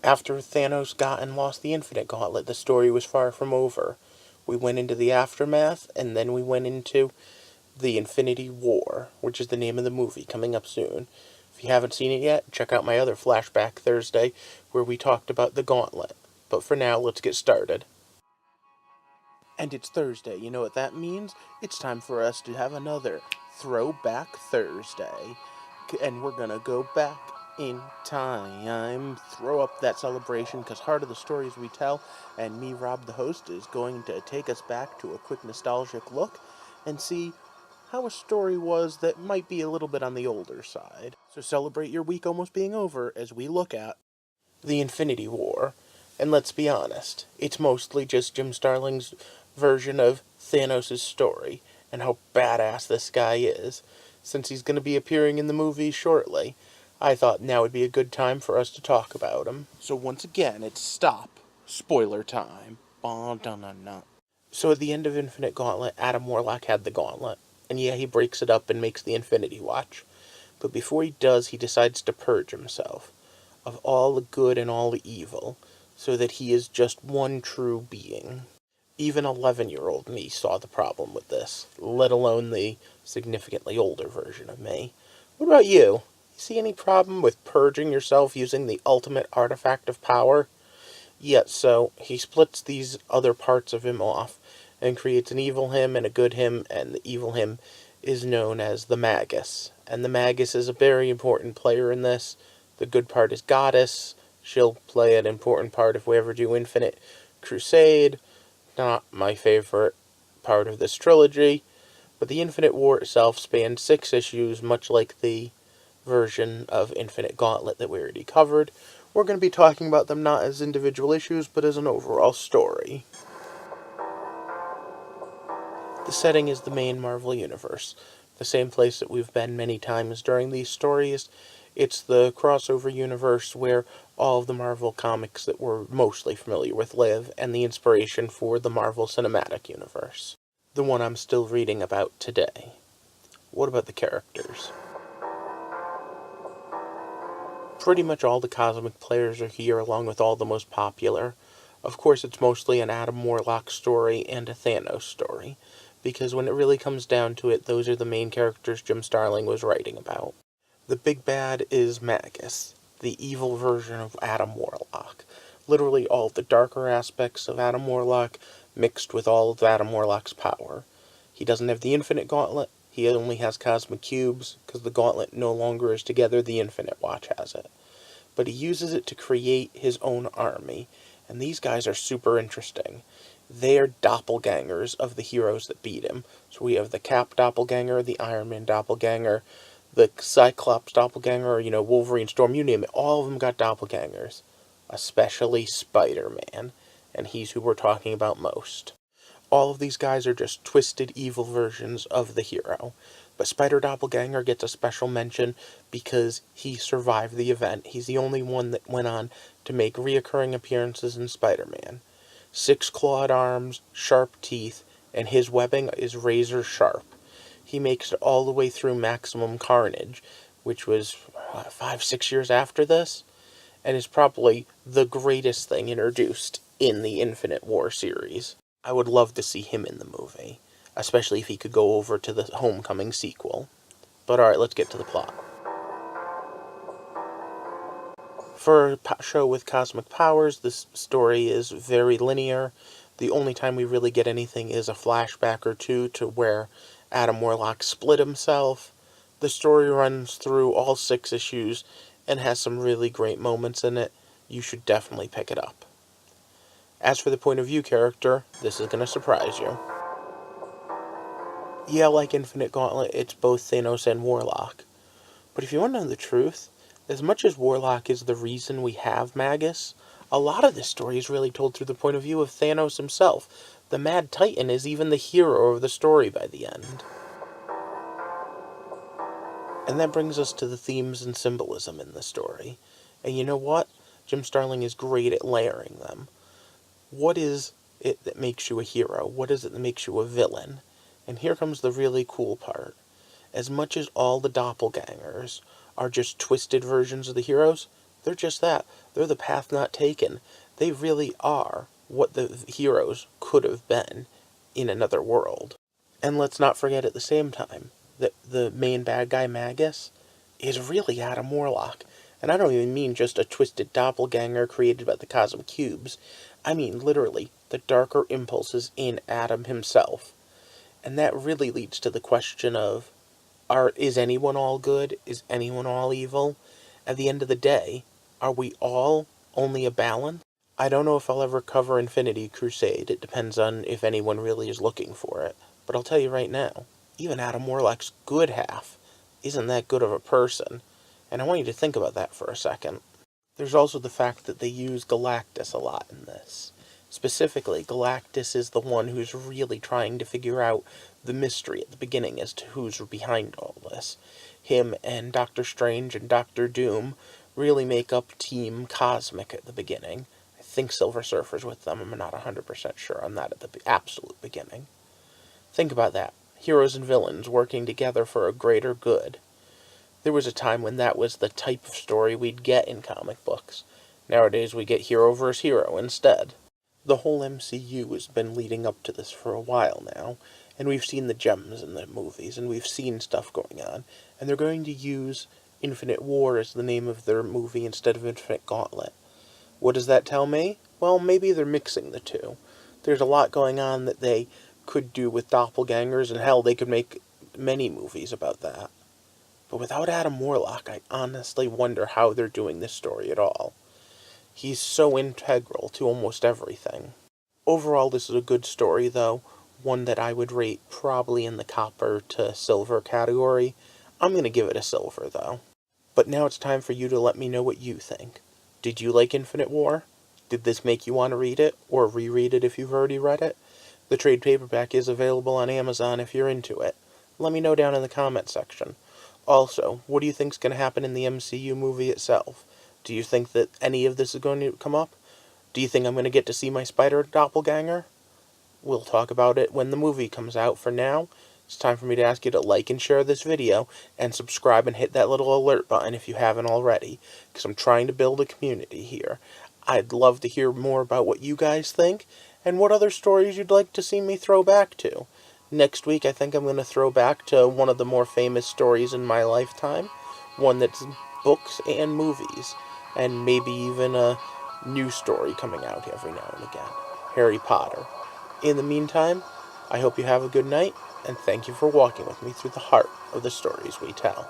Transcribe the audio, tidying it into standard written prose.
After Thanos got and lost the Infinite Gauntlet, the story was far from over. We went into the aftermath, and then we went into the Infinity War, which is the name of the movie, coming up soon. If you haven't seen it yet, check out my other Flashback Thursday, where we talked about the Gauntlet. But for now, let's get started. And it's Thursday, you know what that means? It's time for us to have another Throwback Thursday. And we're gonna go back in time, throw up that celebration, because Heart of the Stories we tell, and me, Rob the host, is going to take us back to a quick nostalgic look and see how a story was that might be a little bit on the older side. So celebrate your week almost being over as we look at the Infinity War. And let's be honest, it's mostly just Jim Starling's version of Thanos' story and how badass this guy is. Since he's going to be appearing in the movie shortly, I thought now would be a good time for us to talk about him. So once again, it's stop. Spoiler time. So at the end of Infinite Gauntlet, Adam Warlock had the gauntlet. And yeah, he breaks it up and makes the Infinity Watch. But before he does, he decides to purge himself of all the good and all the evil, so that he is just one true being. Even 11-year-old me saw the problem with this, let alone the significantly older version of me. What about you? You see any problem with purging yourself using the ultimate artifact of power? Yet so, he splits these other parts of him off, and creates an evil him and a good him, and the evil him is known as the Magus. And the Magus is a very important player in this. The good part is Goddess. She'll play an important part if we ever do Infinite Crusade. Not my favorite part of this trilogy. But the Infinite War itself spanned 6 issues, much like the version of Infinite Gauntlet that we already covered. We're going to be talking about them not as individual issues, but as an overall story. The setting is the main Marvel Universe, the same place that we've been many times during these stories. It's the crossover universe where all of the Marvel comics that we're mostly familiar with live, and the inspiration for the Marvel Cinematic Universe. The one I'm still reading about today. What about the characters? Pretty much all the cosmic players are here, along with all the most popular. Of course, it's mostly an Adam Warlock story and a Thanos story, because when it really comes down to it, those are the main characters Jim Starlin was writing about. The big bad is Magus, the evil version of Adam Warlock. Literally all the darker aspects of Adam Warlock mixed with all of Adam Warlock's power. He doesn't have the Infinite Gauntlet, he only has Cosmic Cubes, because the Gauntlet no longer is together, the Infinite Watch has it. But he uses it to create his own army, and these guys are super interesting. They are doppelgangers of the heroes that beat him. So we have the Cap doppelganger, the Iron Man doppelganger, the Cyclops doppelganger, Wolverine, Storm, you name it. All of them got doppelgangers. Especially Spider-Man. And he's who we're talking about most. All of these guys are just twisted, evil versions of the hero. But Spider Doppelganger gets a special mention because he survived the event. He's the only one that went on to make reoccurring appearances in Spider-Man. 6 clawed arms, sharp teeth, and his webbing is razor sharp. He makes it all the way through Maximum Carnage, which was 5-6 years after this, and is probably the greatest thing introduced in the Infinite War series. I would love to see him in the movie, especially if he could go over to the Homecoming sequel. But alright, let's get to the plot. For a show with cosmic powers, this story is very linear. The only time we really get anything is a flashback or two to where Adam Warlock split himself. The story runs through all 6 issues and has some really great moments in it. You should definitely pick it up. As for the point of view character, this is going to surprise you. Yeah, like Infinite Gauntlet, it's both Thanos and Warlock. But if you want to know the truth, as much as Warlock is the reason we have Magus, a lot of this story is really told through the point of view of Thanos himself. The Mad Titan is even the hero of the story by the end. And that brings us to the themes and symbolism in the story. And you know what? Jim Starlin is great at layering them. What is it that makes you a hero? What is it that makes you a villain? And here comes the really cool part. As much as all the doppelgangers are just twisted versions of the heroes, they're just that. They're the path not taken. They really are what the heroes could have been in another world. And let's not forget at the same time that the main bad guy, Magus, is really Adam Warlock. And I don't even mean just a twisted doppelganger created by the Cosmic Cubes. I mean literally the darker impulses in Adam himself. And that really leads to the question of, is anyone all good? Is anyone all evil? At the end of the day, are we all only a balance? I don't know if I'll ever cover Infinity Crusade. It depends on if anyone really is looking for it. But I'll tell you right now, even Adam Warlock's good half isn't that good of a person. And I want you to think about that for a second. There's also the fact that they use Galactus a lot in this. Specifically, Galactus is the one who's really trying to figure out the mystery at the beginning as to who's behind all this. Him and Doctor Strange and Doctor Doom really make up Team Cosmic at the beginning. I think Silver Surfer's with them. I'm not 100% sure on that at the absolute beginning. Think about that. Heroes and villains working together for a greater good. There was a time when that was the type of story we'd get in comic books. Nowadays we get hero versus hero instead. The whole MCU has been leading up to this for a while now, and we've seen the gems in the movies, and we've seen stuff going on, and they're going to use Infinite War as the name of their movie instead of Infinite Gauntlet. What does that tell me? Well, maybe they're mixing the two. There's a lot going on that they could do with doppelgangers, and hell, they could make many movies about that. But without Adam Warlock, I honestly wonder how they're doing this story at all. He's so integral to almost everything. Overall, this is a good story, though. One that I would rate probably in the copper to silver category. I'm going to give it a silver, though. But now it's time for you to let me know what you think. Did you like Infinite War? Did this make you want to read it, or reread it if you've already read it? The trade paperback is available on Amazon if you're into it. Let me know down in the comments section. Also, what do you think's going to happen in the MCU movie itself? Do you think that any of this is going to come up? Do you think I'm going to get to see my spider doppelganger? We'll talk about it when the movie comes out. For now, it's time for me to ask you to like and share this video, and subscribe and hit that little alert button if you haven't already, because I'm trying to build a community here. I'd love to hear more about what you guys think, and what other stories you'd like to see me throw back to. Next week, I think I'm going to throw back to one of the more famous stories in my lifetime, one that's books and movies, and maybe even a new story coming out every now and again. Harry Potter. In the meantime, I hope you have a good night, and thank you for walking with me through the heart of the stories we tell.